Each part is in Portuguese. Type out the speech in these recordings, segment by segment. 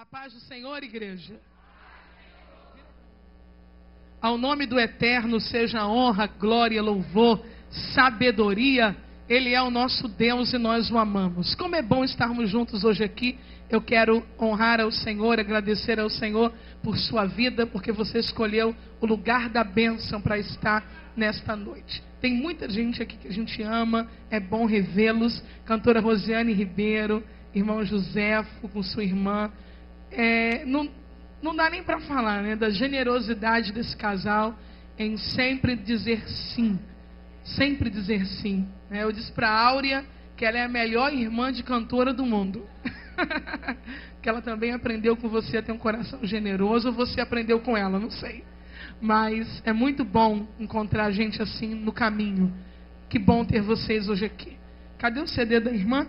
A paz do Senhor, igreja. Ao nome do Eterno seja honra, glória, louvor, sabedoria. Ele é o nosso Deus e nós o amamos. Como é bom estarmos juntos hoje aqui. Eu quero honrar ao Senhor, agradecer ao Senhor por sua vida, porque você escolheu o lugar da bênção para estar nesta noite. Tem muita gente aqui que a gente ama, é bom revê-los. Cantora Rosiane Ribeiro, irmão Joséfo com sua irmã. Não dá nem para falar, né, da generosidade desse casal em sempre dizer sim. Sempre dizer sim. Eu disse para a Áurea que ela é a melhor irmã de cantora do mundo. Que ela também aprendeu com você a ter um coração generoso, ou você aprendeu com ela, não sei. Mas é muito bom encontrar gente assim no caminho. Que bom ter vocês hoje aqui. Cadê o CD da irmã?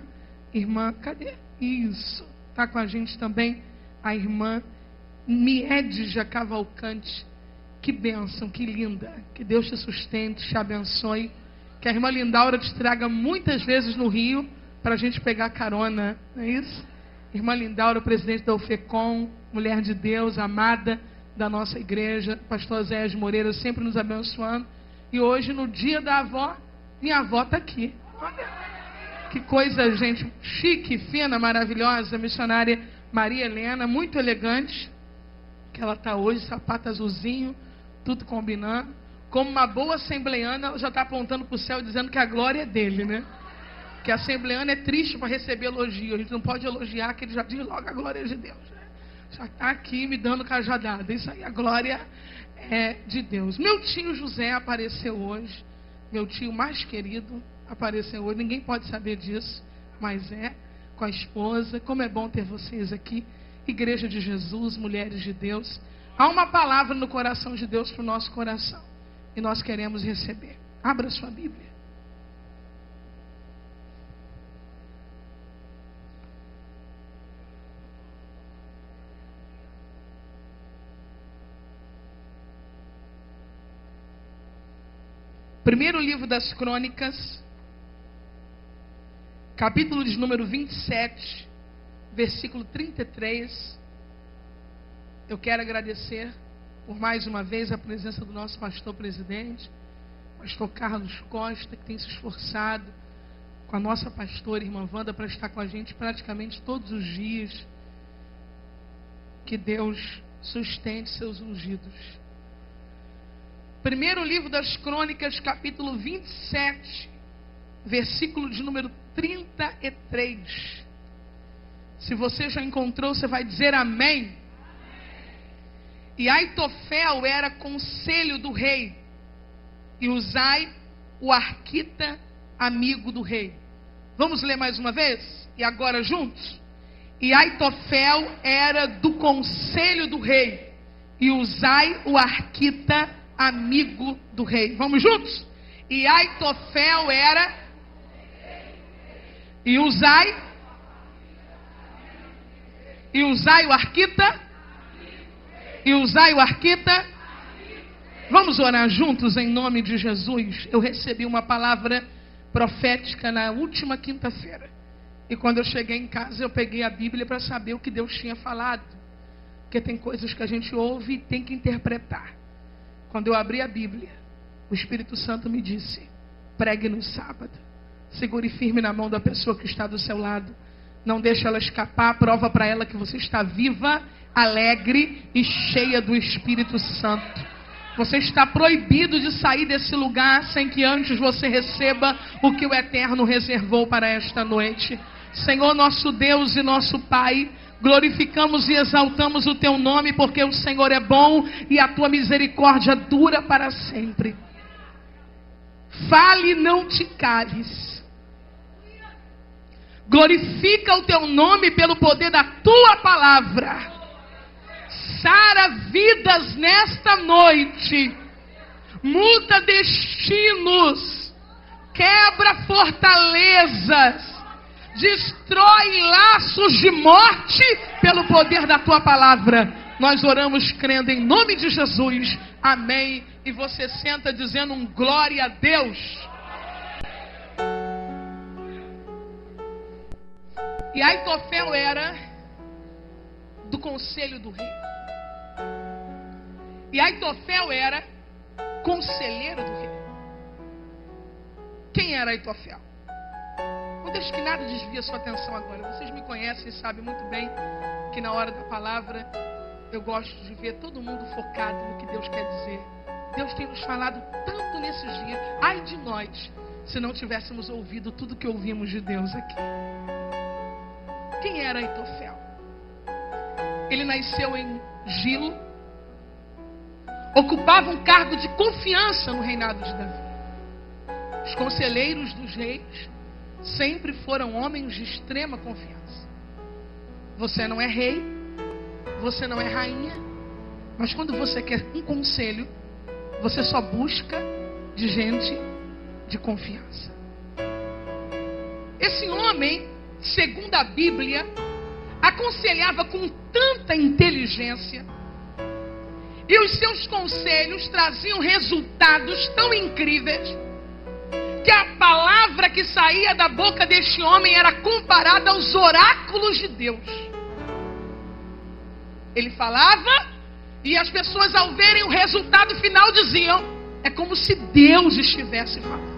Irmã, cadê? Isso. Está com a gente também a irmã Miedja Cavalcante. Que bênção, que linda. Que Deus te sustente, te abençoe. Que a irmã Lindaura te traga muitas vezes no Rio para a gente pegar carona, não é isso? Irmã Lindaura, presidente da UFECOM, mulher de Deus, amada da nossa igreja. Pastor Zé de Moreira sempre nos abençoando. E hoje, no dia da avó, minha avó está aqui. Olha, que coisa, gente, chique, fina, maravilhosa. Missionária Maria Helena, muito elegante. Que ela está hoje, sapato azulzinho, tudo combinando. Como uma boa assembleiana, ela já está apontando para o céu, dizendo que a glória é dele, né? Que a assembleiana é triste para receber elogio. A gente não pode elogiar, que ele já diz logo a glória de Deus, né? Já está aqui me dando cajadada. Isso aí, a glória é de Deus. Meu tio José apareceu hoje. Meu tio mais querido apareceu hoje. Ninguém pode saber disso, mas com a esposa. Como é bom ter vocês aqui. Igreja de Jesus, mulheres de Deus. Há uma palavra no coração de Deus para o nosso coração. E nós queremos receber. Abra sua Bíblia. Primeiro livro das Crônicas, capítulo de número 27, versículo 33. Eu quero agradecer por mais uma vez a presença do nosso pastor presidente, pastor Carlos Costa, que tem se esforçado com a nossa pastora, irmã Wanda, para estar com a gente praticamente todos os dias. Que Deus sustente seus ungidos. Primeiro livro das Crônicas, capítulo 27, versículo de número 33. Se você já encontrou, você vai dizer amém. E Aitofel era conselho do rei, e Uzai, o arquita, amigo do rei. Vamos ler mais uma vez? E agora juntos? E Aitofel era do conselho do rei, e Uzai, o arquita, amigo do rei. Vamos juntos? E Aitofel era, e Uzai o arquita, e Uzai o arquita. Vamos orar juntos em nome de Jesus. Eu recebi uma palavra profética na última quinta-feira. E quando eu cheguei em casa, eu peguei a Bíblia para saber o que Deus tinha falado. Porque tem coisas que a gente ouve e tem que interpretar. Quando eu abri a Bíblia, o Espírito Santo me disse: pregue no sábado. Segure firme na mão da pessoa que está do seu lado. Não deixe ela escapar. Prova para ela que você está viva, alegre e cheia do Espírito Santo. Você está proibido de sair desse lugar sem que antes você receba o que o Eterno reservou para esta noite. Senhor, nosso Deus e nosso Pai, glorificamos e exaltamos o teu nome, porque o Senhor é bom e a tua misericórdia dura para sempre. Fale e não te cales. Glorifica o teu nome pelo poder da tua palavra. Sara vidas nesta noite. Muda destinos. Quebra fortalezas. Destrói laços de morte pelo poder da tua palavra. Nós oramos crendo em nome de Jesus. Amém. E você senta dizendo um glória a Deus. E Aitofel era do conselho do rei. E Aitofel era conselheiro do rei. Quem era Aitofel? Não deixe que nada desvie a sua atenção agora. Vocês me conhecem e sabem muito bem que na hora da palavra eu gosto de ver todo mundo focado no que Deus quer dizer. Deus tem nos falado tanto nesses dias. Ai de nós, se não tivéssemos ouvido tudo que ouvimos de Deus aqui. Quem era Aitofel? Ele nasceu em Gilo, ocupava um cargo de confiança no reinado de Davi. Os conselheiros dos reis sempre foram homens de extrema confiança. Você não é rei, você não é rainha, mas quando você quer um conselho, você só busca de gente de confiança. Esse homem, segundo a Bíblia, aconselhava com tanta inteligência e os seus conselhos traziam resultados tão incríveis que a palavra que saía da boca deste homem era comparada aos oráculos de Deus. Ele falava e as pessoas, ao verem o resultado final, diziam: é como se Deus estivesse falando.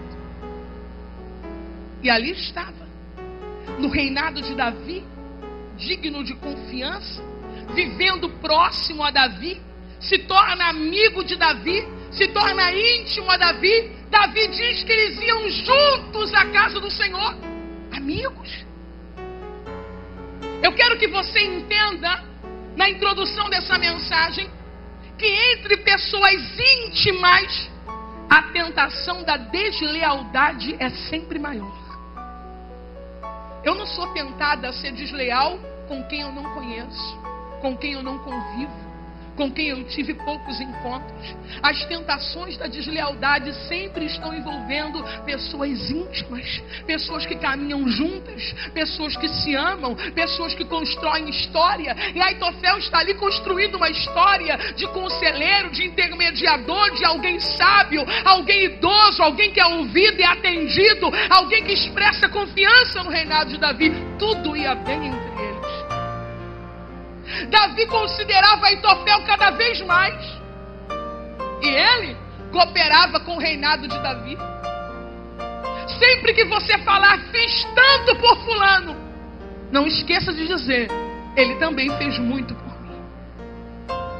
E ali estava, no reinado de Davi, digno de confiança, vivendo próximo a Davi, se torna amigo de Davi, se torna íntimo a Davi. Davi diz que eles iam juntos à casa do Senhor, amigos. Eu quero que você entenda, na introdução dessa mensagem, que entre pessoas íntimas, a tentação da deslealdade é sempre maior. Eu não sou tentada a ser desleal com quem eu não conheço, com quem eu não convivo, com quem eu tive poucos encontros. As tentações da deslealdade sempre estão envolvendo pessoas íntimas, pessoas que caminham juntas, pessoas que se amam, pessoas que constroem história. E Aitofel está ali construindo uma história de conselheiro, de intermediador, de alguém sábio, alguém idoso, alguém que é ouvido e atendido, alguém que expressa confiança no reinado de Davi. Tudo ia bem entre eles. Davi considerava Aitofel cada vez mais. E ele cooperava com o reinado de Davi. Sempre que você falar, fiz tanto por fulano, não esqueça de dizer, ele também fez muito por mim.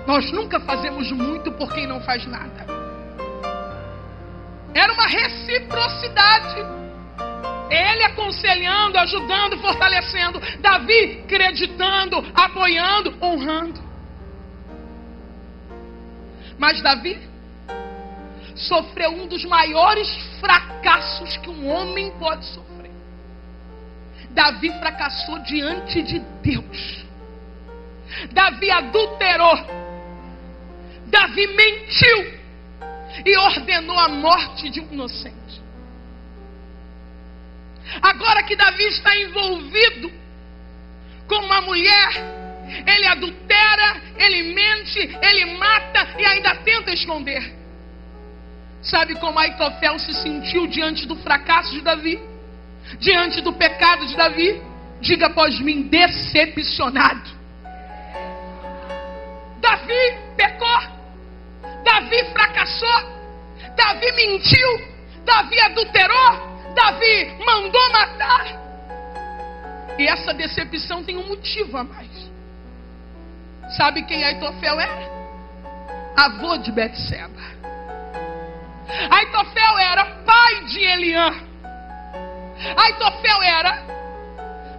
Nós nunca fazemos muito por quem não faz nada. Era uma reciprocidade. Ele aconselhando, ajudando, fortalecendo. Davi acreditando, apoiando, honrando. Mas Davi sofreu um dos maiores fracassos que um homem pode sofrer. Davi fracassou diante de Deus. Davi adulterou. Davi mentiu e ordenou a morte de um inocente. Agora que Davi está envolvido com uma mulher, ele adultera, ele mente, ele mata e ainda tenta esconder. Sabe como Aitofel se sentiu diante do fracasso de Davi? Diante do pecado de Davi? Diga após mim: decepcionado. Davi pecou, Davi fracassou, Davi mentiu, Davi adulterou, Davi mandou matar. E essa decepção tem um motivo a mais. Sabe quem Aitofel era? Avô de Betseba. Aitofel era pai de Eliã. Aitofel era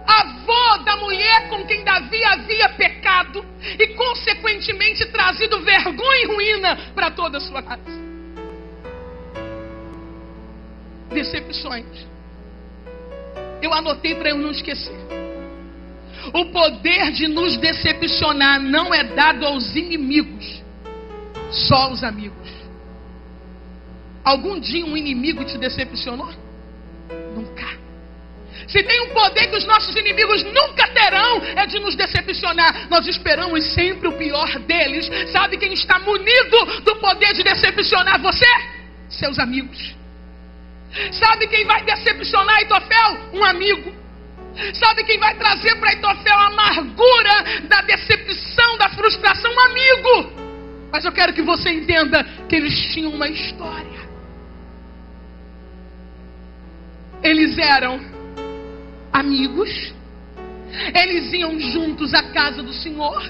avô da mulher com quem Davi havia pecado e consequentemente trazido vergonha e ruína para toda a sua casa. Decepções. Eu anotei para eu não esquecer. O poder de nos decepcionar não é dado aos inimigos, só aos amigos. Algum dia um inimigo te decepcionou? Nunca. Se tem um poder que os nossos inimigos nunca terão, é de nos decepcionar. Nós esperamos sempre o pior deles. Sabe quem está munido do poder de decepcionar você? Seus amigos. Sabe quem vai decepcionar Aitofel? Um amigo. Sabe quem vai trazer para Aitofel a amargura da decepção, da frustração? Um amigo. Mas eu quero que você entenda que eles tinham uma história. Eles eram amigos. Eles iam juntos à casa do Senhor.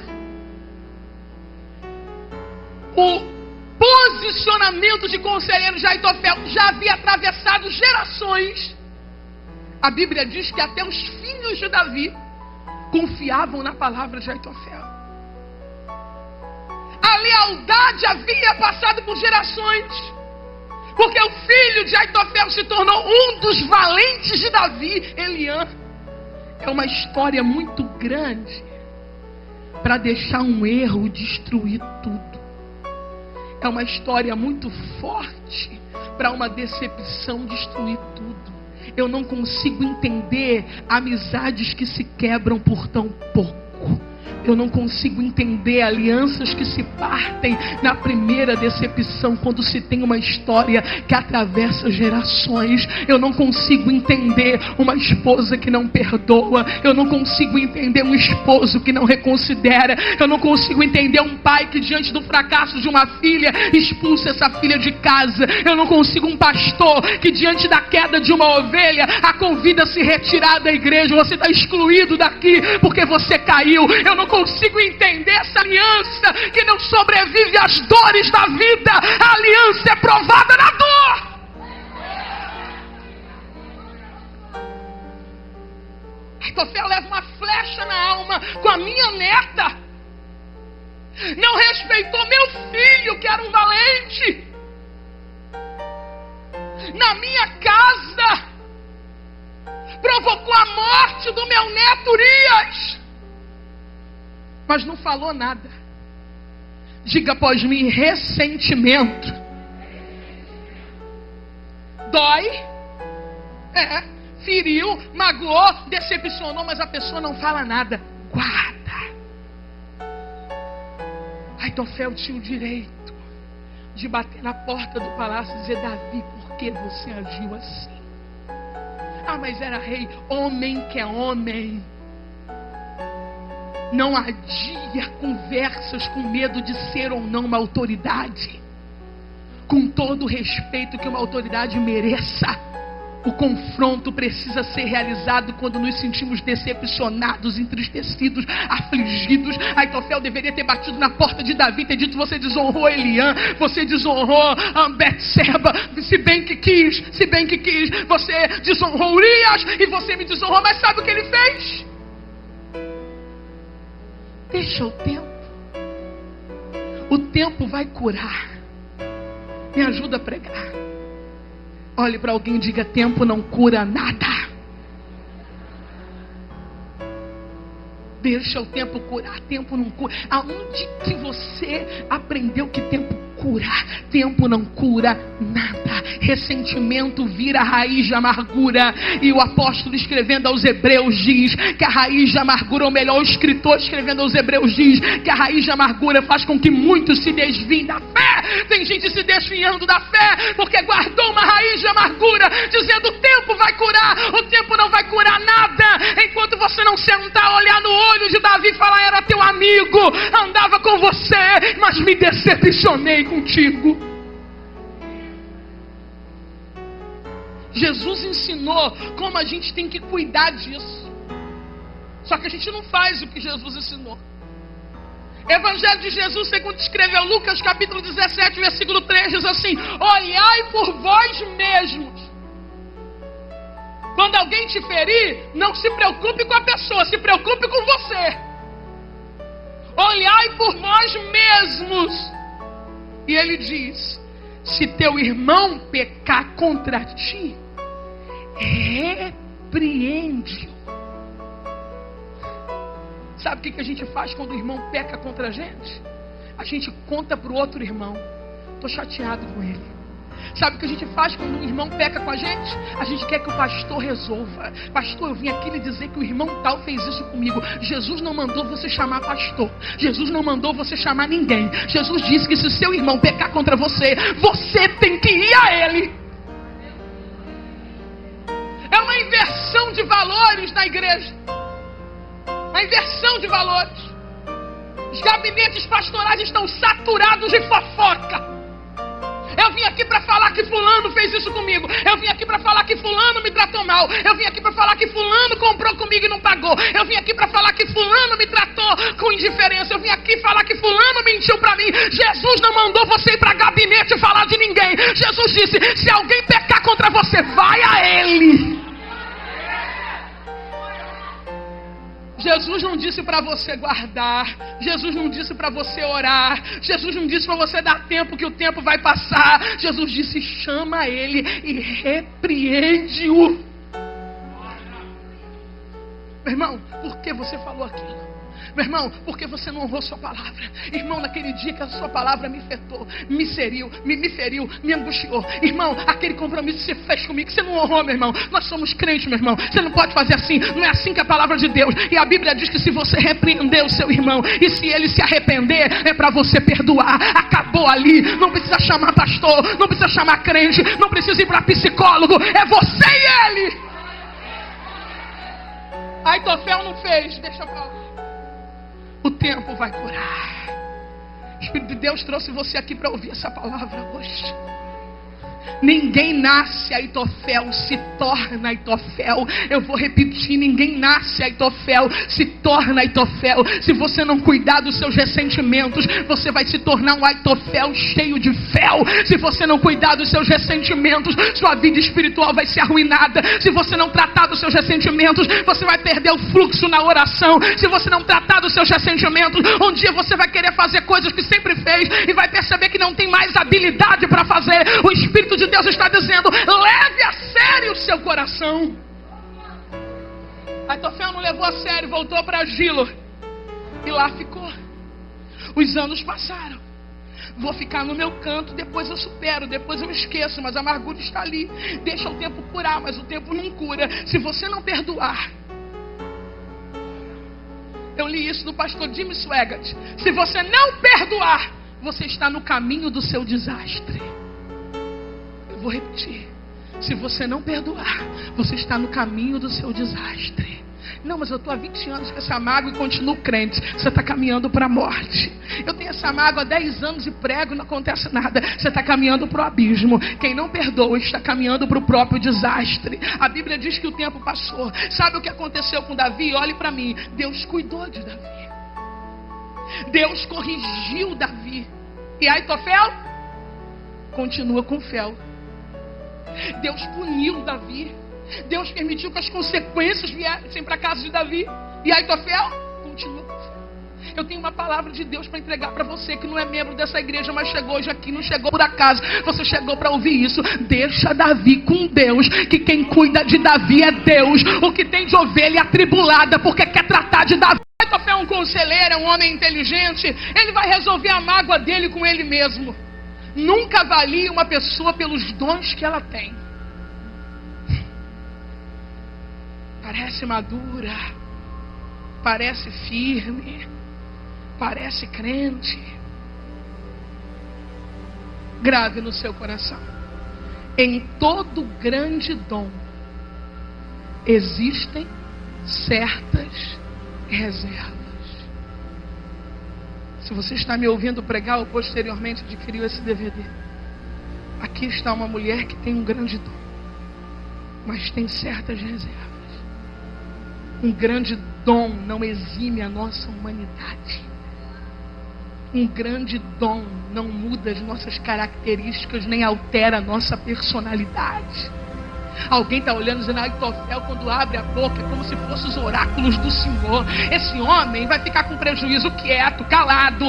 O posicionamento de conselheiro de Aitofel já havia atravessado gerações. A Bíblia diz que até os filhos de Davi confiavam na palavra de Aitofel. A lealdade havia passado por gerações, porque o filho de Aitofel se tornou um dos valentes de Davi, Eliã. É uma história muito grande para deixar um erro destruir tudo. É uma história muito forte para uma decepção destruir tudo. Eu não consigo entender amizades que se quebram por tão pouco. Eu não consigo entender alianças que se partem na primeira decepção, quando se tem uma história que atravessa gerações. Eu não consigo entender uma esposa que não perdoa. Eu não consigo entender um esposo que não reconsidera. Eu não consigo entender um pai que, diante do fracasso de uma filha, expulsa essa filha de casa. Eu não consigo um pastor que, diante da queda de uma ovelha, a convida a se retirar da igreja. Você está excluído daqui porque você caiu. Eu não consigo entender essa aliança que não sobrevive às dores da vida. A aliança é provada na dor. Aitofel leva uma flecha na alma com a minha neta. Não respeitou meu filho, que era um valente. Na minha casa provocou a morte do meu neto Urias. Mas não falou nada. Diga após mim: ressentimento. Dói. Feriu, magoou, decepcionou, mas a pessoa não fala nada. Guarda. Aitofel tinha o direito de bater na porta do palácio e dizer: Davi, por que você agiu assim? Ah, mas era rei. Homem que é homem não adia conversas com medo de ser ou não uma autoridade. Com todo o respeito que uma autoridade mereça, o confronto precisa ser realizado quando nos sentimos decepcionados, entristecidos, afligidos. Aitofel deveria ter batido na porta de Davi e ter dito: você desonrou Eliã, você desonrou Betseba, se bem que quis, você desonrou Urias e você me desonrou. Mas sabe o que ele fez? Deixa o tempo. O tempo vai curar. Me ajuda a pregar. Olhe para alguém e diga: tempo não cura nada. Deixa o tempo curar. Tempo não cura. Aonde que você aprendeu que tempo cura? Tempo não cura nada. Ressentimento vira raiz de amargura. E o apóstolo, escrevendo aos Hebreus, diz que a raiz de amargura, ou melhor, o escritor escrevendo aos Hebreus diz que a raiz de amargura faz com que muitos se desviem da fé. Tem gente se desviando da fé porque guardou uma raiz de amargura, dizendo: o tempo vai curar. O tempo não vai curar nada enquanto você não sentar, olhar no olho de Davi e falar: era teu amigo, andava com você, mas me decepcionei contigo. Jesus ensinou como a gente tem que cuidar disso. Só que a gente não faz o que Jesus ensinou. Evangelho de Jesus, segundo escreveu Lucas, capítulo 17, versículo 3, diz assim: olhai por vós mesmos. Quando alguém te ferir, não se preocupe com a pessoa, se preocupe com você. Olhai por vós mesmos. E ele diz: se teu irmão pecar contra ti, repreende-o. Sabe o que a gente faz quando o irmão peca contra a gente? A gente conta para o outro irmão: estou chateado com ele. Sabe o que a gente faz quando um irmão peca com a gente? A gente quer que o pastor resolva. Pastor, eu vim aqui lhe dizer que o irmão tal fez isso comigo. Jesus não mandou você chamar pastor. Jesus não mandou você chamar ninguém. Jesus disse que se o seu irmão pecar contra você, você tem que ir a ele. É uma inversão de valores na igreja. A inversão de valores. Os gabinetes pastorais estão saturados de fofoca. Eu vim aqui para falar que fulano fez isso comigo. Eu vim aqui para falar que fulano me tratou mal. Eu vim aqui para falar que fulano comprou comigo e não pagou. Eu vim aqui para falar que fulano me tratou com indiferença. Eu vim aqui falar que fulano mentiu para mim. Jesus não mandou você ir para gabinete falar de ninguém. Jesus disse: se alguém pecar contra você, vai a ele. Jesus não disse para você guardar. Jesus não disse para você orar. Jesus não disse para você dar tempo, que o tempo vai passar. Jesus disse: chama ele e repreende-o. Meu irmão, por que você falou aquilo? Meu irmão, porque você não honrou sua palavra. Irmão, naquele dia que a sua palavra me afetou, me feriu, me angustiou. Irmão, aquele compromisso que você fez comigo, que você não honrou, meu irmão. Nós somos crentes, meu irmão. Você não pode fazer assim. Não é assim que a palavra de Deus. E a Bíblia diz que se você repreender o seu irmão, e se ele se arrepender, é para você perdoar. Acabou ali. Não precisa chamar pastor, não precisa chamar crente, não precisa ir para psicólogo. É você e ele. Aitofel não fez. Deixa eu falar. O tempo vai curar. O Espírito de Deus trouxe você aqui para ouvir essa palavra hoje. Ninguém nasce Aitofel, se torna Aitofel. Eu vou repetir: ninguém nasce Aitofel, se torna Aitofel. Se você não cuidar dos seus ressentimentos, você vai se tornar um Aitofel cheio de fel. Se você não cuidar dos seus ressentimentos, sua vida espiritual vai ser arruinada. Se você não tratar dos seus ressentimentos, você vai perder o fluxo na oração. Se você não tratar dos seus ressentimentos, um dia você vai querer fazer coisas que sempre fez e vai perceber que não tem mais habilidade para fazer. O Espírito de Deus está dizendo: leve a sério o seu coração. Aitofel não levou a sério, voltou para Gilo e lá ficou. Os anos passaram. Vou ficar no meu canto, depois eu supero, depois eu esqueço, mas a amargura está ali. Deixa o tempo curar, mas o tempo não cura se você não perdoar. Eu li isso do pastor Jimmy Swaggart. Se você não perdoar, você está no caminho do seu desastre. Vou repetir: se você não perdoar, você está no caminho do seu desastre. Não, mas eu estou há 20 anos com essa mágoa e continuo crente. Você está caminhando para a morte. Eu tenho essa mágoa há 10 anos e prego e não acontece nada. Você está caminhando para o abismo. Quem não perdoa está caminhando para o próprio desastre. A Bíblia diz que o tempo passou. Sabe o que aconteceu com Davi? Olhe para mim. Deus cuidou de Davi. Deus corrigiu Davi. E Aitofel continua com fel. Deus puniu Davi. Deus permitiu que as consequências viessem para a casa de Davi. E Aitofel continua. Eu tenho uma palavra de Deus para entregar para você que não é membro dessa igreja, mas chegou hoje aqui, não chegou por acaso. Você chegou para ouvir isso. Deixa Davi com Deus, que quem cuida de Davi é Deus. O que tem de ovelha atribulada porque quer tratar de Davi. Aitofel é um conselheiro, é um homem inteligente. Ele vai resolver a mágoa dele com ele mesmo. Nunca avalie uma pessoa pelos dons que ela tem. Parece madura, parece firme, parece crente. Grave no seu coração: em todo grande dom existem certas reservas. Se você está me ouvindo pregar ou posteriormente adquiriu esse DVD, aqui está uma mulher que tem um grande dom, mas tem certas reservas. Um grande dom não exime a nossa humanidade. Um grande dom não muda as nossas características, nem altera a nossa personalidade. Alguém está olhando dizendo: Aitofel, quando abre a boca, é como se fossem os oráculos do Senhor. Esse homem vai ficar com prejuízo quieto, calado.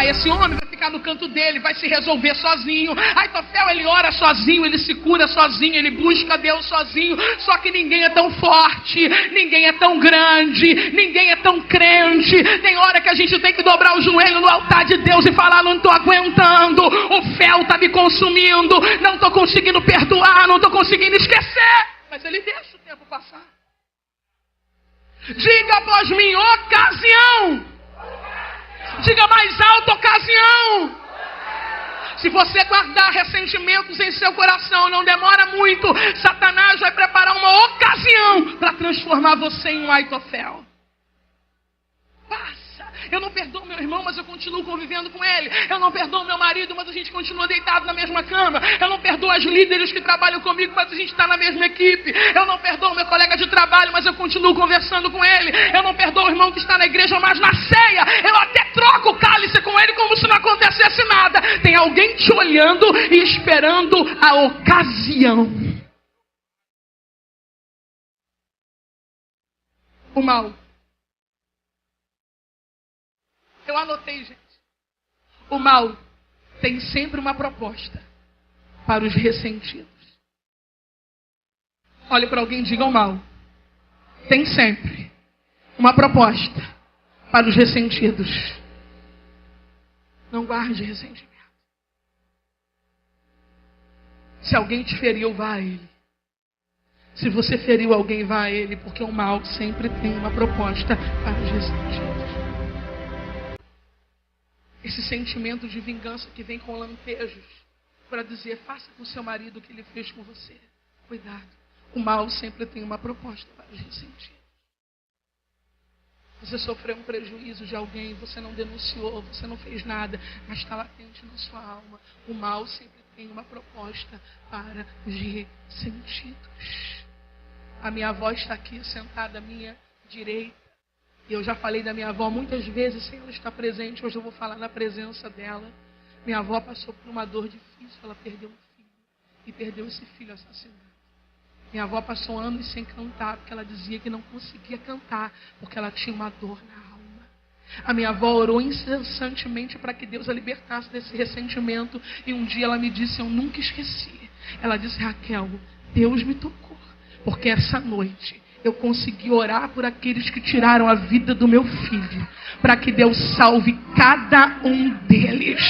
Esse homem vai ficar no canto dele, vai se resolver sozinho. Aitofel, ele ora sozinho, ele se cura sozinho, ele busca Deus sozinho. Só que ninguém é tão forte, ninguém é tão grande, ninguém é tão crente. Tem hora que a gente tem que dobrar o joelho no altar de Deus e falar: não estou aguentando, o fel está me consumindo, não estou conseguindo perdoar, não estou conseguindo esquecer. Mas ele deixa o tempo passar. Diga após mim: ocasião. Diga mais alto: ocasião. Se você guardar ressentimentos em seu coração, não demora muito, Satanás vai preparar uma ocasião ocasião para transformar você em um Aitofel. Passa. Eu não perdoo meu irmão, mas eu continuo convivendo com ele. Eu não perdoo meu marido, mas a gente continua deitado na mesma cama. Eu não perdoo as líderes que trabalham comigo, mas a gente está na mesma equipe. Eu não perdoo meu colega de trabalho, mas eu continuo conversando com ele. Eu não perdoo o irmão que está na igreja, mas na ceia eu até troco o cálice com ele como se não acontecesse nada. Tem alguém te olhando e esperando a ocasião. O mal. Eu anotei, gente. O mal tem sempre uma proposta para os ressentidos. Olhe para alguém e diga: o mal tem sempre uma proposta para os ressentidos. Não guarde ressentimento. Se alguém te feriu, vá a ele. Se você feriu alguém, vá a ele, porque o mal sempre tem uma proposta para os ressentidos. Esse sentimento de vingança que vem com lampejos para dizer: faça com seu marido o que ele fez com você. Cuidado. O mal sempre tem uma proposta para os ressentidos. Você sofreu um prejuízo de alguém, você não denunciou, você não fez nada, mas está latente na sua alma. O mal sempre tem uma proposta para os ressentidos. A minha avó está aqui sentada à minha direita. E eu já falei da minha avó muitas vezes, sem ela estar presente. Hoje eu vou falar na presença dela. Minha avó passou por uma dor difícil. Ela perdeu um filho. E perdeu esse filho assassinado. Minha avó passou anos sem cantar, porque ela dizia que não conseguia cantar, porque ela tinha uma dor na alma. A minha avó orou incessantemente para que Deus a libertasse desse ressentimento. E um dia ela me disse, eu nunca esqueci. Ela disse: Raquel, Deus me tocou, porque essa noite eu consegui orar por aqueles que tiraram a vida do meu filho, para que Deus salve cada um deles.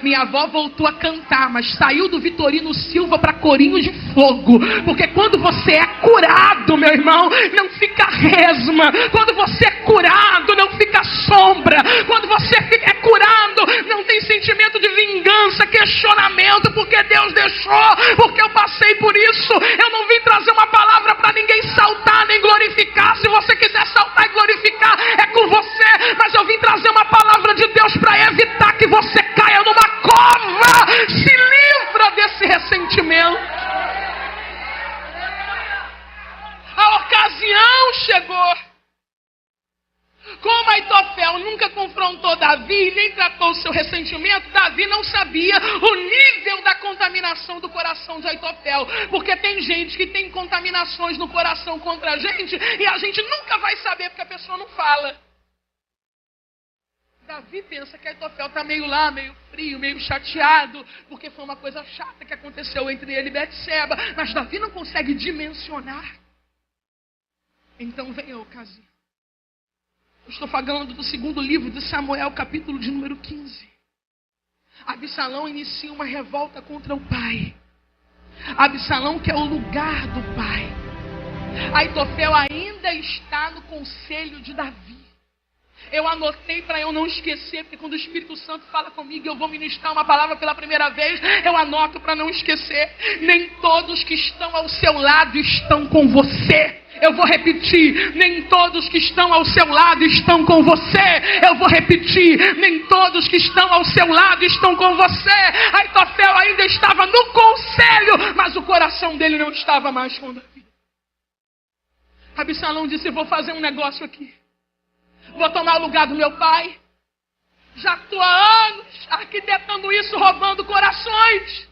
Minha avó voltou a cantar, mas saiu do Vitorino Silva para Corinho de Fogo. Porque quando você é curado, meu irmão, não fica resma. Quando você é curado, não fica sombra. Quando você é curado, não tem sentimento de vingança, questionamento, porque Deus deixou, porque eu passei por isso. Eu não vim trazer uma palavra para ninguém saltar, nem glorificar. Se você quiser saltar e glorificar, é com você. Mas eu vim trazer uma palavra de Deus para evitar que você caia numa cova. Se livra desse ressentimento. A ocasião chegou. Como Aitofel nunca confrontou Davi, nem tratou o seu ressentimento, Davi não sabia o nível da contaminação do coração de Aitofel. Porque tem gente que tem contaminações no coração contra a gente e a gente nunca vai saber porque a pessoa não fala. Davi pensa que Aitofel está meio lá, meio frio, meio chateado, porque foi uma coisa chata que aconteceu entre ele e Betseba. Mas Davi não consegue dimensionar. Então vem a ocasião. Estou falando do segundo livro de Samuel, capítulo de número 15. Absalão inicia uma revolta contra o pai. Absalão quer o lugar do pai. Aitofel ainda está no conselho de Davi. Eu anotei para eu não esquecer, porque quando o Espírito Santo fala comigo, eu vou ministrar uma palavra pela primeira vez, eu anoto para não esquecer. Nem todos que estão ao seu lado estão com você. Eu vou repetir, nem todos que estão ao seu lado estão com você. Eu vou repetir, nem todos que estão ao seu lado estão com você. Aitofel ainda estava no conselho, mas o coração dele não estava mais com Davi. Absalão disse: vou fazer um negócio aqui. Vou tomar o lugar do meu pai. Já estou há anos arquitetando isso, roubando corações.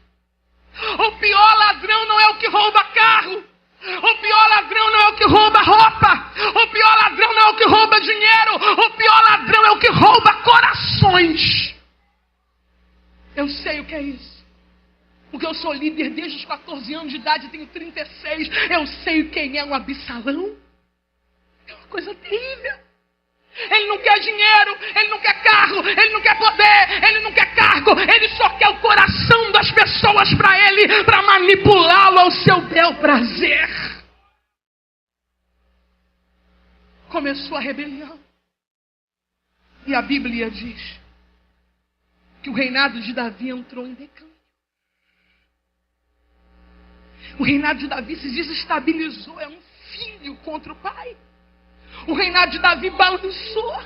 O pior ladrão não é o que rouba carro. O pior ladrão não é o que rouba roupa. O pior ladrão não é o que rouba dinheiro. O pior ladrão é o que rouba corações. Eu sei o que é isso. Porque eu sou líder desde os 14 anos de idade, tenho 36. Eu sei quem é um Absalão. É uma coisa terrível. Ele não quer dinheiro, ele não quer carro, ele não quer poder, ele não quer cargo. Ele só quer o coração das pessoas para ele, para manipulá-lo ao seu bel prazer. Começou a rebelião. E a Bíblia diz que o reinado de Davi entrou em declínio. O reinado de Davi se desestabilizou, é um filho contra o pai. O reinado de Davi balançou.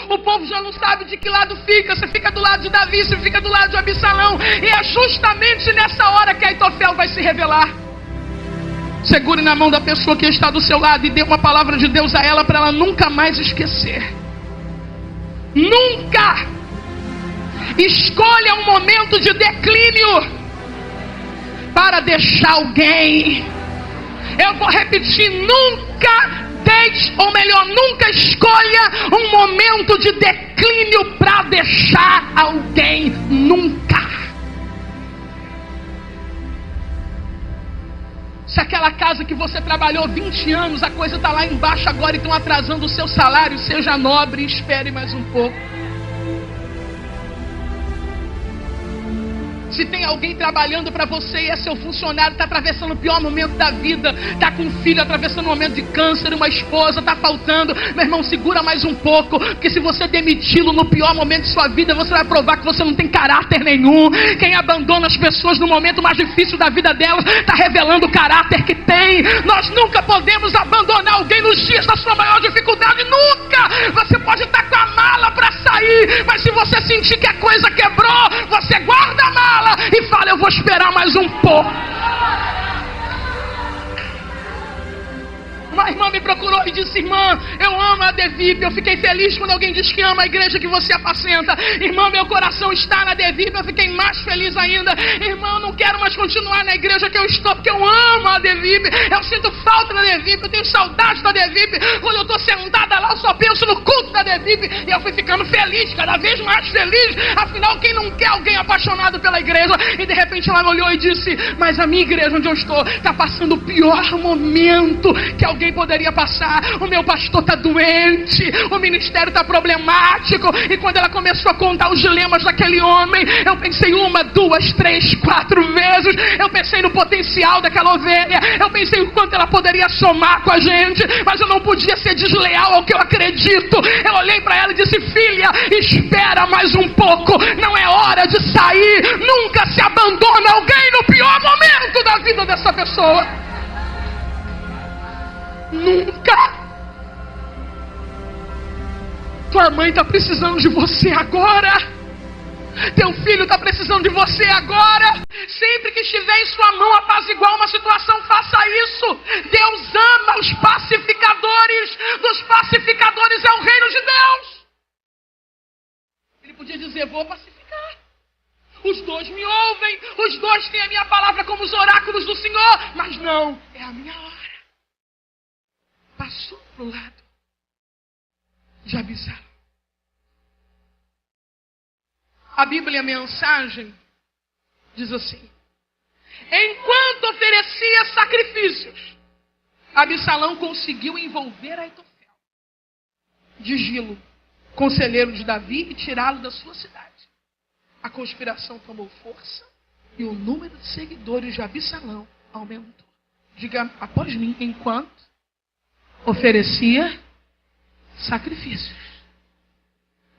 O povo já não sabe de que lado fica. Você fica do lado de Davi, você fica do lado de Absalão. E é justamente nessa hora que Aitofel vai se revelar. Segure na mão da pessoa que está do seu lado e dê uma palavra de Deus a ela para ela nunca mais esquecer. Nunca escolha um momento de declínio para deixar alguém. Eu vou repetir, nunca deixe, ou melhor, nunca escolha um momento de declínio para deixar alguém. Nunca. Se aquela casa que você trabalhou 20 anos, a coisa está lá embaixo agora e estão atrasando o seu salário, seja nobre e espere mais um pouco. Se tem alguém trabalhando para você e é seu funcionário, está atravessando o pior momento da vida, está com um filho atravessando um momento de câncer, uma esposa, está faltando, meu irmão, segura mais um pouco, porque se você demiti-lo no pior momento de sua vida, você vai provar que você não tem caráter nenhum. Quem abandona as pessoas no momento mais difícil da vida delas, está revelando o caráter que tem. Nós nunca podemos abandonar alguém nos dias da sua maior dificuldade, nunca. Você pode estar com a mala para sair, mas se você sentir que a coisa quebrou, você guarda a mala e fala, eu vou esperar mais um pouco. Uma irmã me procurou e disse, irmã, eu amo a Devip. Eu fiquei feliz quando alguém diz que ama a igreja que você apacenta. Irmã, meu coração está na Devip. Eu fiquei mais feliz ainda. Irmã, eu não quero mais continuar na igreja que eu estou, porque eu amo a Devip. Eu sinto falta da Devip, eu tenho saudade da Devip. Quando eu estou sentada lá, eu só penso no culto da Devip. E eu fui ficando feliz, cada vez mais feliz. Afinal, quem não quer alguém apaixonado pela igreja? E de repente ela me olhou e disse, mas a minha igreja onde eu estou está passando o pior momento que alguém poderia passar. O meu pastor está doente, o ministério está problemático. E quando ela começou a contar os dilemas daquele homem, eu pensei 1, 2, 3, 4 vezes. Eu pensei no potencial daquela ovelha, eu pensei o quanto ela poderia somar com a gente, mas eu não podia ser desleal ao que eu acredito. Eu olhei para ela e disse, filha, espera mais um pouco, não é hora de sair. Nunca se abandona alguém no pior momento da vida dessa pessoa. Nunca. Tua mãe está precisando de você agora. Teu filho está precisando de você agora. Sempre que estiver em sua mão apaziguar uma situação, faça isso. Deus ama os pacificadores. Dos pacificadores é o reino de Deus. Ele podia dizer, vou pacificar. Os dois me ouvem. Os dois têm a minha palavra como os oráculos do Senhor. Mas não, é a minha hora. Passou para o lado de Absalão. A Bíblia, a mensagem, diz assim: enquanto oferecia sacrifícios, Absalão conseguiu envolver Aitofel, de Gilo, conselheiro de Davi, e tirá-lo da sua cidade. A conspiração tomou força e o número de seguidores de Absalão aumentou. Diga após mim, enquanto oferecia sacrifícios.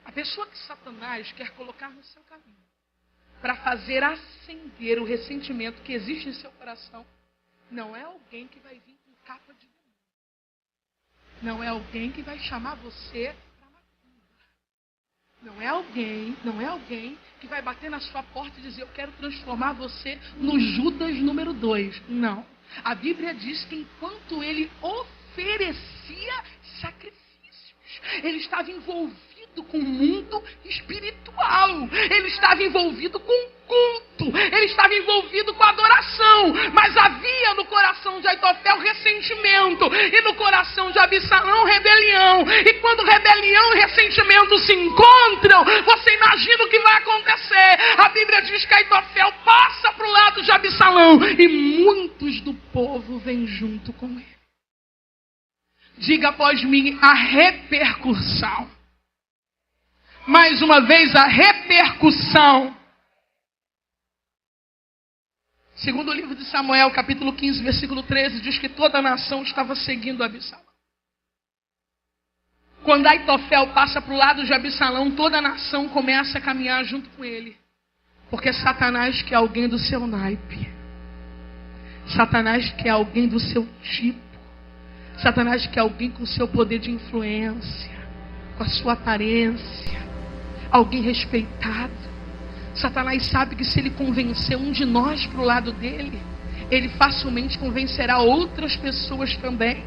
A pessoa que Satanás quer colocar no seu caminho para fazer acender o ressentimento que existe em seu coração não é alguém que vai vir com capa de demônio. Não é alguém que vai chamar você para macumba. Não é alguém que vai bater na sua porta e dizer, eu quero transformar você no Judas número 2. Não. A Bíblia diz que enquanto ele oferecia sacrifícios, ele estava envolvido com o mundo espiritual, ele estava envolvido com culto, ele estava envolvido com adoração, mas havia no coração de Aitofel ressentimento, e no coração de Absalão rebelião, e quando rebelião e ressentimento se encontram, você imagina o que vai acontecer. A Bíblia diz que Aitofel passa para o lado de Absalão, e muitos do povo vêm junto com ele. Diga após mim, a repercussão. Mais uma vez, a repercussão. Segundo o livro de Samuel, capítulo 15, versículo 13, diz que toda a nação estava seguindo Absalão. Quando Aitofel passa para o lado de Absalão, toda a nação começa a caminhar junto com ele. Porque Satanás quer alguém do seu naipe. Satanás quer alguém do seu tipo. Satanás quer alguém com seu poder de influência, com a sua aparência, alguém respeitado. Satanás sabe que se ele convencer um de nós para o lado dele, ele facilmente convencerá outras pessoas também.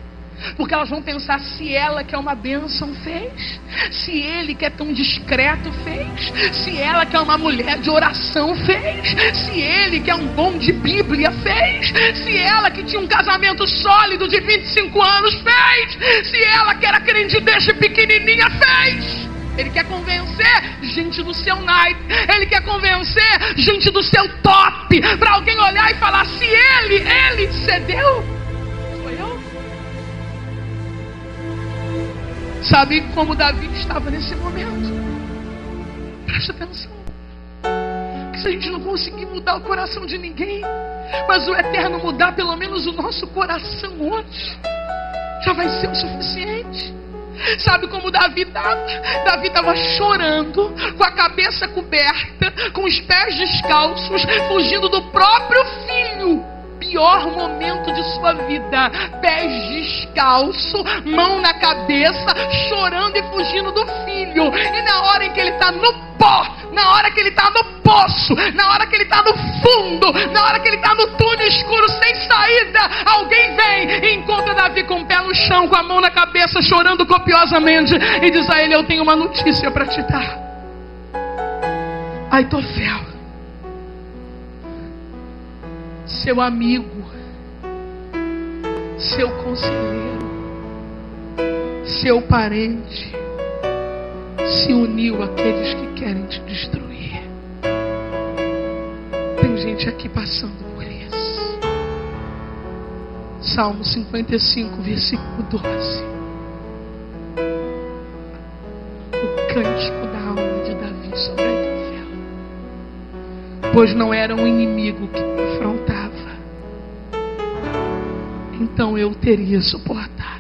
Porque elas vão pensar, se ela que é uma bênção fez, se ele que é tão discreto fez, se ela que é uma mulher de oração fez, se ele que é um bom de Bíblia fez, se ela que tinha um casamento sólido de 25 anos fez, se ela que era crente desde pequenininha fez. Ele quer convencer gente do seu naipe, ele quer convencer gente do seu top, para alguém olhar e falar, se ele cedeu, sou eu. Sabe como Davi estava nesse momento? Presta atenção. Que se a gente não conseguir mudar o coração de ninguém, mas o Eterno mudar pelo menos o nosso coração hoje, já vai ser o suficiente. Sabe como Davi estava? Davi estava chorando, com a cabeça coberta, com os pés descalços, fugindo do próprio filho. Pior momento de sua vida, pés descalços, mão na cabeça, chorando e fugindo do filho. E na hora em que ele está no pó, na hora que ele está no poço, na hora que ele está no fundo, na hora que ele está no túnel escuro sem saída, alguém vem e encontra Davi com o pé no chão, com a mão na cabeça, chorando copiosamente, e diz a ele, eu tenho uma notícia para te dar. Aitofel, seu amigo, seu conselheiro, seu parente, se uniu àqueles que querem te destruir. Tem gente aqui passando por isso. Salmo 55, versículo 12. O cântico da alma de Davi sobre Aitofel. Pois não era um inimigo que me afrontava, então eu teria suportado.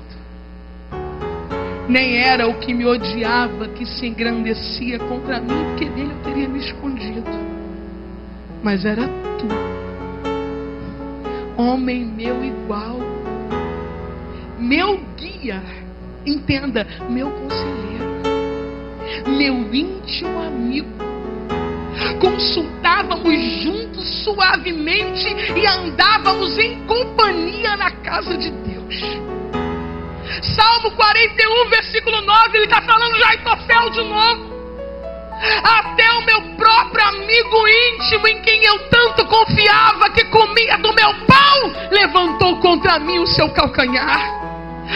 Nem era o que me odiava que se engrandecia contra mim, porque dele eu teria me escondido. Mas era tu, homem meu igual, meu guia, entenda, meu conselheiro, meu íntimo amigo. Consultávamos juntos suavemente e andávamos em companhia na casa de Deus. Salmo 41, versículo 9, ele está falando de Aitofel de novo. Até o meu próprio amigo íntimo, em quem eu tanto confiava, que comia do meu pão, levantou contra mim o seu calcanhar.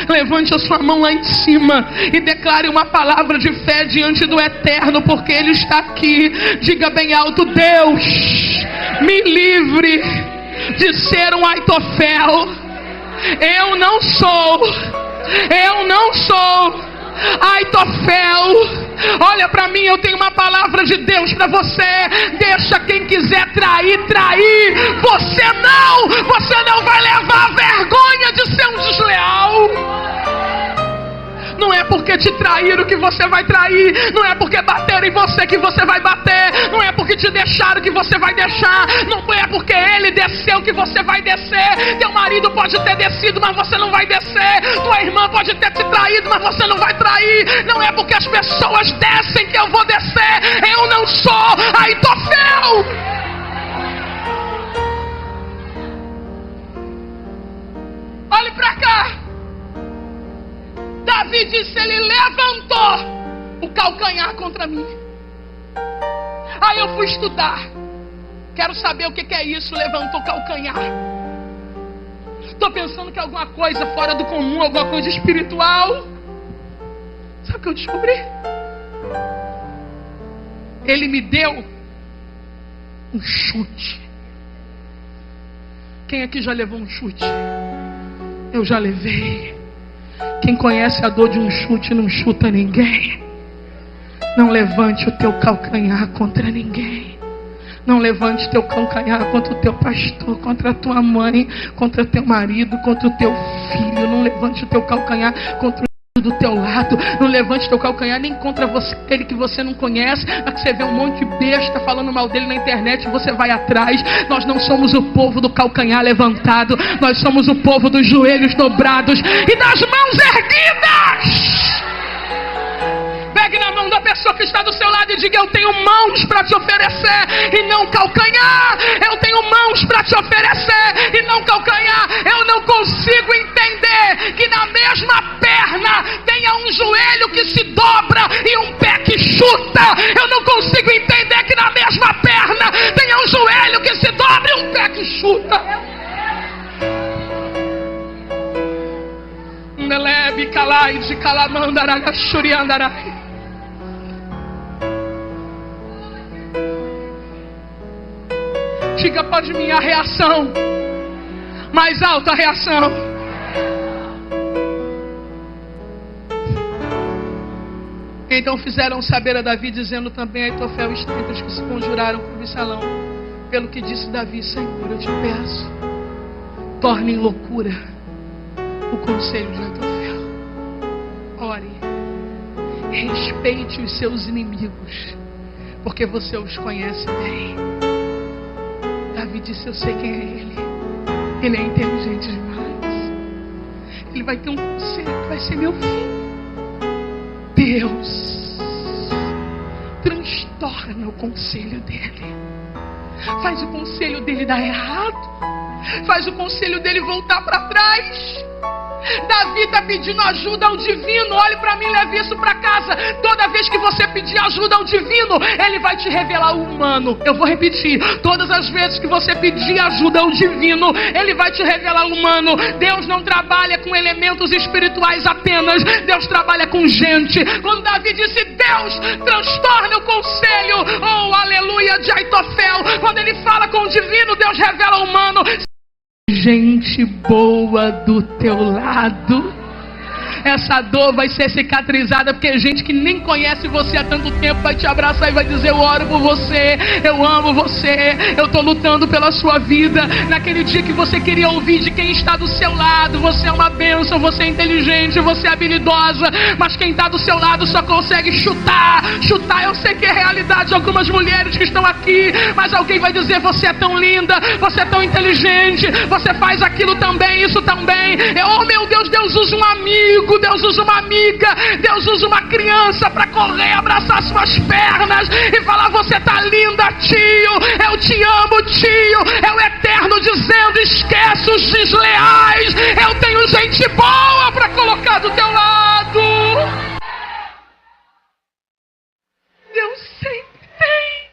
Levante a sua mão lá em cima e declare uma palavra de fé diante do Eterno, porque Ele está aqui. Diga bem alto, Deus, me livre de ser um Aitofel. Eu não sou Aitofel. Olha para mim, eu tenho uma palavra de Deus para você. Deixa quem quiser trair. Você não vai levar a vergonha de ser um desleal. Não é porque te traíram que você vai trair. Não é porque bateram em você que você vai bater. Não é porque te deixaram que você vai deixar. Não é porque ele desceu que você vai descer. Teu marido pode ter descido, mas você não vai descer. Tua irmã pode ter te traído, mas você não vai trair. Não é porque as pessoas descem que eu vou descer. Eu não sou Aitofel. Olhe para cá. Davi disse, ele levantou o calcanhar contra mim. Aí eu fui estudar. Quero saber o que é isso, levantou o calcanhar. Estou pensando que é alguma coisa fora do comum, alguma coisa espiritual. Sabe o que eu descobri? Ele me deu um chute. Quem aqui já levou um chute? Eu já levei. Quem conhece a dor de um chute não chuta ninguém. Não levante o teu calcanhar contra ninguém. Não levante teu calcanhar contra o teu pastor, contra a tua mãe, contra teu marido, contra o teu filho. Não levante o teu calcanhar contra do teu lado. Não levante teu calcanhar nem contra você, aquele que você não conhece, mas que você vê um monte de besta falando mal dele na internet, você vai atrás. Nós não somos o povo do calcanhar levantado, nós somos o povo dos joelhos dobrados e das mãos erguidas. Pegue na mão da pessoa que está do seu lado e diga: eu tenho mãos para te oferecer e não calcanhar. Eu tenho mãos para te oferecer e não calcanhar. Eu não consigo entender que na mesma perna tenha um joelho que se dobra e um pé que chuta. Eu não consigo entender que na mesma perna tenha um joelho que se dobra e um pé que chuta. Melebe calai de calamandaraga shuriandarai. Diga após mim a reação. Mais alta a reação. Então fizeram saber a Davi, dizendo também: Aitofel está entre os que se conjuraram por Absalão. Pelo que disse Davi: Senhor, eu te peço, torne em loucura o conselho de Aitofel. Ore, respeite os seus inimigos, porque você os conhece bem. Davi disse: eu sei quem é ele. Ele é inteligente demais. Ele vai ter um conselho que vai ser meu filho. Deus transtorna o conselho dele. Faz o conselho dele dar errado. Faz o conselho dele voltar para trás. Davi está pedindo ajuda ao divino. Olhe para mim, leve isso para casa. Toda vez que você pedir ajuda ao divino, ele vai te revelar o humano. Eu vou repetir: todas as vezes que você pedir ajuda ao divino, ele vai te revelar o humano. Deus não trabalha com elementos espirituais apenas, Deus trabalha com gente. Quando Davi disse: Deus transtorna o conselho, oh aleluia, de Aitofel, quando ele fala com o divino, Deus revela o humano. Gente boa do teu lado, essa dor vai ser cicatrizada, porque gente que nem conhece você há tanto tempo vai te abraçar e vai dizer: eu oro por você, eu amo você, eu estou lutando pela sua vida. Naquele dia que você queria ouvir de quem está do seu lado: você é uma bênção, você é inteligente, você é habilidosa. Mas quem está do seu lado só consegue chutar. Eu sei que é realidade de algumas mulheres que estão aqui, mas alguém vai dizer: você é tão linda, você é tão inteligente, você faz aquilo também, isso também. Oh meu Deus, Deus usa um amigo, Deus usa uma amiga, Deus usa uma criança para correr, abraçar suas pernas e falar: você tá linda, tio, eu te amo, tio. É o Eterno dizendo: esquece os desleais, eu tenho gente boa para colocar do teu lado. Deus sempre tem.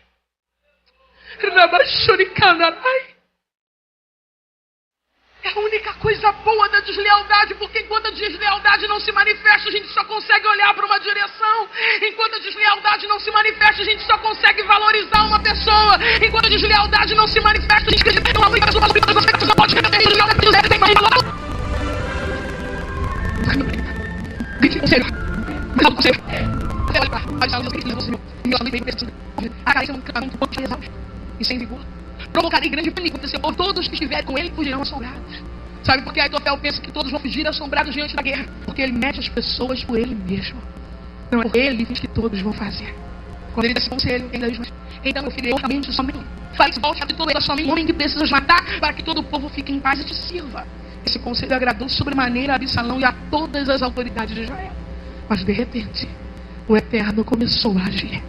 Rabachurikandarai. É a única coisa boa da deslealdade, porque enquanto a deslealdade não se manifesta, a gente só consegue olhar para uma direção. Enquanto a deslealdade não se manifesta, a gente só consegue valorizar uma pessoa. Enquanto a deslealdade não se manifesta, a gente acredita numa briga, você só pode ter e sem vigor. Provocarei grande pânico entre seu povo, todos que estiverem com ele fugirão assombrados. Sabe por que Aitofel pensa que todos vão fugir assombrados diante da guerra? Porque ele mede as pessoas por ele mesmo. Não é por ele que todos vão fazer. Quando ele dá esse conselho, ainda diz: então meu filho, eu realmente somente fale se volte de todo ele, somente um homem que precisas matar, para que todo o povo fique em paz e te sirva. Esse conselho agradou sobremaneira a Absalão e a todas as autoridades de Israel. Mas de repente, o Eterno começou a agir.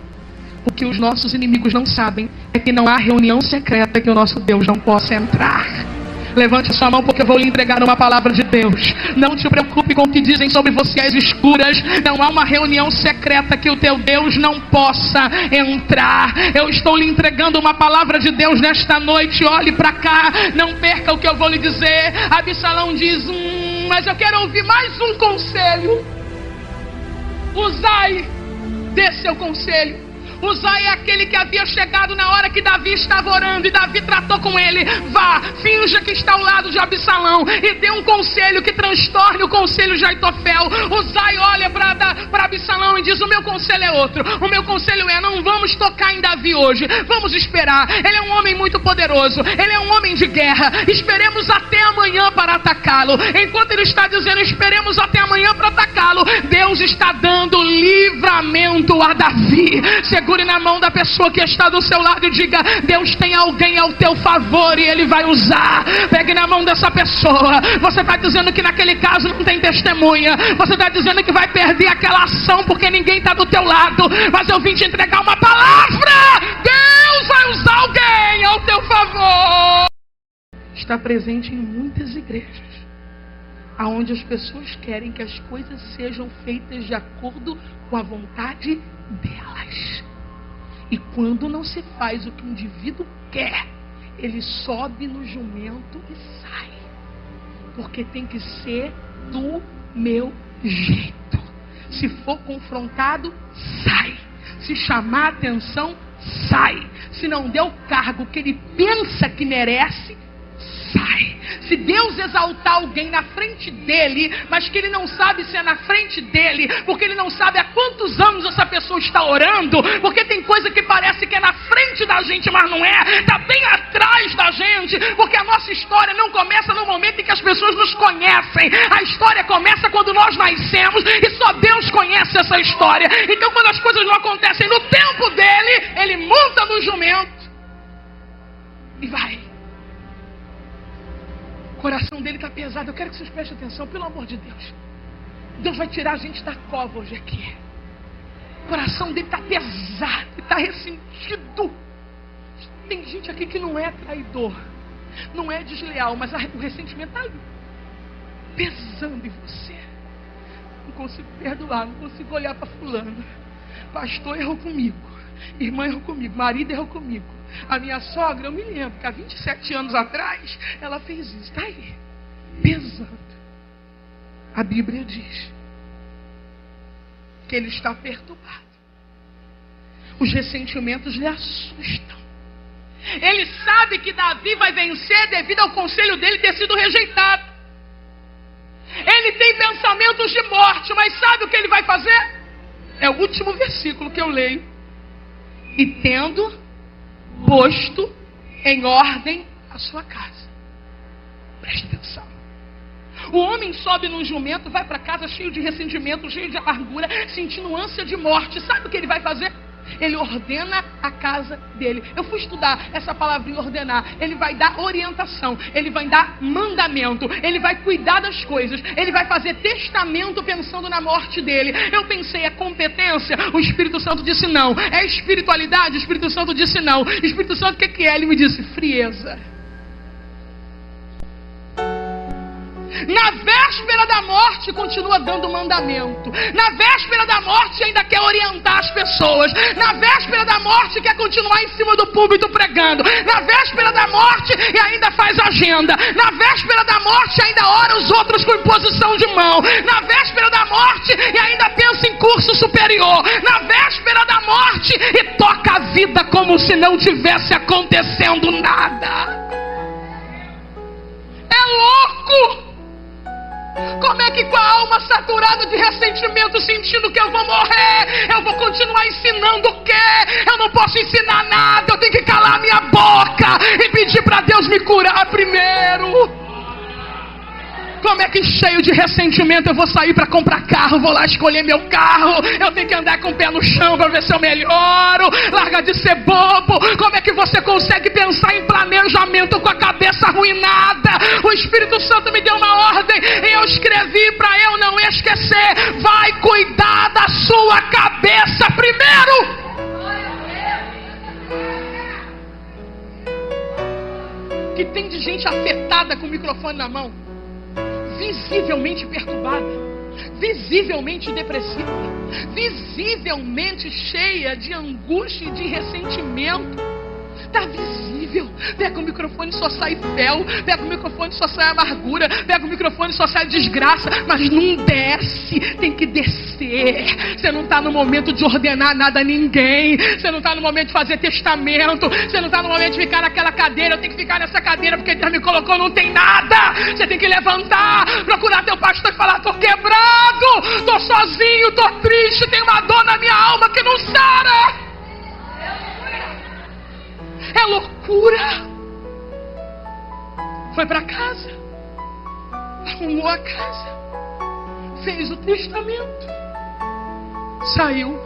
O que os nossos inimigos não sabem é que não há reunião secreta que o nosso Deus não possa entrar. Levante sua mão, porque eu vou lhe entregar uma palavra de Deus. Não te preocupe com o que dizem sobre você as escuras. Não há uma reunião secreta que o teu Deus não possa entrar. Eu estou lhe entregando uma palavra de Deus nesta noite. Olhe para cá, não perca o que eu vou lhe dizer. Absalão diz: mas eu quero ouvir mais um conselho. Usai desse seu conselho. Uzai é aquele que havia chegado na hora que Davi estava orando, e Davi tratou com ele: vá, finja que está ao lado de Absalão e dê um conselho que transtorne o conselho de Aitofel. Uzai olha para Absalão e diz: o meu conselho é outro. O meu conselho é: não vamos tocar em Davi. Davi hoje. Vamos esperar. Ele é um homem muito poderoso. Ele é um homem de guerra. Esperemos até amanhã para atacá-lo. Enquanto ele está dizendo esperemos até amanhã para atacá-lo, Deus está dando livramento a Davi. Segure na mão da pessoa que está do seu lado e diga: Deus tem alguém ao teu favor e Ele vai usar. Pegue na mão dessa pessoa. Você está dizendo que naquele caso não tem testemunha. Você está dizendo que vai perder aquela ação porque ninguém está do teu lado. Mas eu vim te entregar uma palavra. Deus vai usar alguém ao teu favor. Está presente em muitas igrejas, aonde as pessoas querem que as coisas sejam feitas de acordo com a vontade delas. E quando não se faz o que o indivíduo quer, ele sobe no jumento e sai. Porque tem que ser do meu jeito. Se for confrontado, sai. Se chamar atenção, sai. Se não der o cargo que ele pensa que merece, sai. Se Deus exaltar alguém na frente dele, mas que ele não sabe se é na frente dele, porque ele não sabe há quantos anos essa pessoa está orando, porque tem coisa que parece que é na frente da gente, mas não é, está bem atrás da gente, porque a nossa história não começa no momento em que as pessoas nos conhecem. A história começa quando nós nascemos e só Deus conhece essa história. Então quando as coisas não acontecem no tempo dele, ele monta no jumento e vai. O coração dele está pesado. Eu quero que vocês prestem atenção, pelo amor de Deus. Deus vai tirar a gente da cova hoje aqui. O coração dele está pesado, está ressentido. Tem gente aqui que não é traidor, não é desleal, mas o ressentimento está ali, pesando em você. Não consigo perdoar, não consigo olhar para fulano. Pastor errou comigo, irmã errou comigo, marido errou comigo. A minha sogra, eu me lembro que há 27 anos atrás, ela fez isso. Está aí, pesando. A Bíblia diz que ele está perturbado. Os ressentimentos lhe assustam. Ele sabe que Davi vai vencer devido ao conselho dele ter sido rejeitado. Ele tem pensamentos de morte, mas sabe o que ele vai fazer? É o último versículo que eu leio. E tendo posto em ordem a sua casa. Preste atenção. O homem sobe num jumento, vai para casa cheio de ressentimento, cheio de amargura, sentindo ânsia de morte. Sabe o que ele vai fazer? Ele ordena a casa dele. Eu fui estudar essa palavra ordenar. Ele vai dar orientação, ele vai dar mandamento, ele vai cuidar das coisas, ele vai fazer testamento pensando na morte dele. Eu pensei, é competência? O Espírito Santo disse não. É espiritualidade? O Espírito Santo disse não. O Espírito Santo, o que é? Ele me disse frieza. Na véspera da morte continua dando mandamento. Na véspera da morte ainda quer orientar as pessoas. Na véspera da morte quer continuar em cima do púlpito pregando. Na véspera da morte e ainda faz agenda. Na véspera da morte ainda ora os outros com imposição de mão. Na véspera da morte e ainda pensa em curso superior. Na véspera da morte e toca a vida como se não tivesse acontecendo nada. É louco! Como é que com a alma saturada de ressentimento, sentindo que eu vou morrer, eu vou continuar ensinando o quê? Eu não posso ensinar nada, eu tenho que calar minha boca e pedir para Deus me curar primeiro. Como é que cheio de ressentimento eu vou sair para comprar carro, vou lá escolher meu carro, eu tenho que andar com o pé no chão para ver se eu melhoro, larga de ser bobo. Como é que você consegue pensar em planejamento com a cabeça arruinada? O Espírito Santo me deu uma ordem e eu escrevi para eu não esquecer. Vai cuidar da sua cabeça primeiro. Que tem de gente afetada com o microfone na mão, visivelmente perturbada, visivelmente depressiva, visivelmente cheia de angústia e de ressentimento. Está visível. Pega o microfone, só sai fel. Pega o microfone, só sai amargura. Pega o microfone, só sai desgraça. Mas não desce, tem que descer. Você não está no momento de ordenar nada a ninguém. Você não está no momento de fazer testamento. Você não está no momento de ficar naquela cadeira. Eu tenho que ficar nessa cadeira porque Deus me colocou, não tem nada. Você tem que levantar, procurar teu pastor e falar: estou quebrado, estou sozinho, estou triste, tenho uma dor na minha alma que não sara. cura. Foi para casa, arrumou a casa, fez o testamento, saiu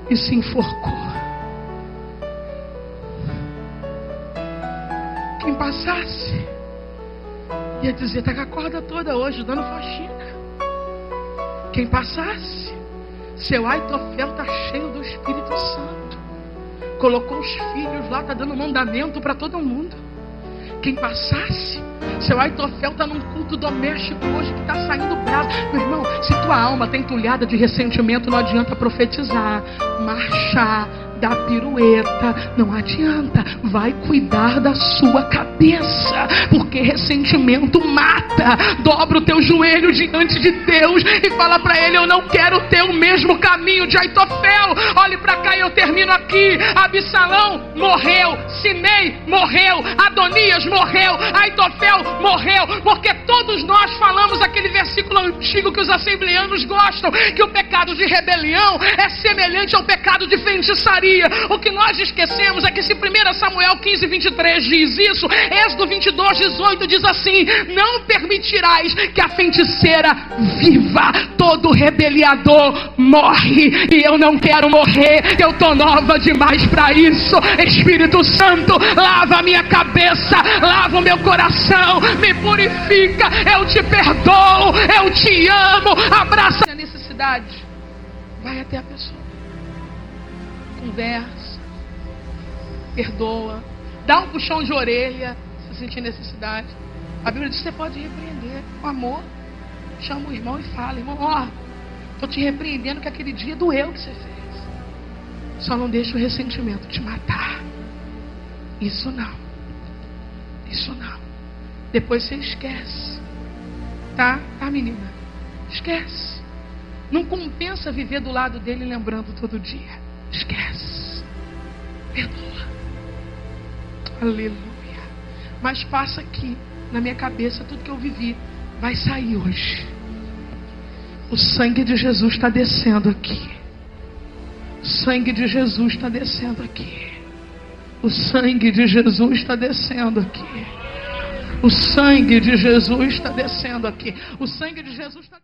e se enforcou. Quem passasse ia dizer: tá com a corda toda hoje, dando faxina. Quem passasse, seu Aitofel tá cheio do Espírito Santo, colocou os filhos lá, tá dando mandamento para todo mundo. Quem passasse, seu Aitofel tá num culto doméstico hoje que tá saindo brasa. Meu irmão, se tua alma tá entulhada de ressentimento, não adianta profetizar, marchar, dar pirueta, não adianta. Vai cuidar da sua cabeça, porque ressentimento mata. Dobra o teu joelho diante de Deus e fala para Ele: eu não quero ter o mesmo caminho de Aitofel. Olhe para cá e eu termino aqui. Absalão morreu, Simei morreu, Adonias morreu, Aitofel morreu, porque todos nós falamos aquele versículo antigo que os assembleanos gostam, que o pecado de rebelião é semelhante ao pecado de feitiçaria. O que nós esquecemos é que se 1 Samuel 15, 23 diz isso, Êxodo 22, 18 diz assim: não permitirás que a feiticeira viva, todo rebeliador morre, e eu não quero morrer, eu tô nova demais para isso. Espírito Santo, lava a minha cabeça, lava o meu coração, me purifica, eu te perdoo, eu te amo. Abraça a necessidade, vai até a pessoa, conversa, perdoa, dá um puxão de orelha se sentir necessidade. A Bíblia diz que você pode repreender com amor. Chama o irmão e fala: irmão, ó, estou te repreendendo que aquele dia doeu o que você fez. Só não deixa o ressentimento te matar. Isso não. Isso não. Depois você esquece. Tá, menina? Esquece. Não compensa viver do lado dele lembrando todo dia. Esquece. Perdoa. Aleluia. Mas passa aqui na minha cabeça tudo que eu vivi vai sair hoje. O sangue de Jesus está descendo aqui. O sangue de Jesus está descendo aqui. O sangue de Jesus está descendo aqui. O sangue de Jesus está descendo aqui. O sangue de Jesus está descendo.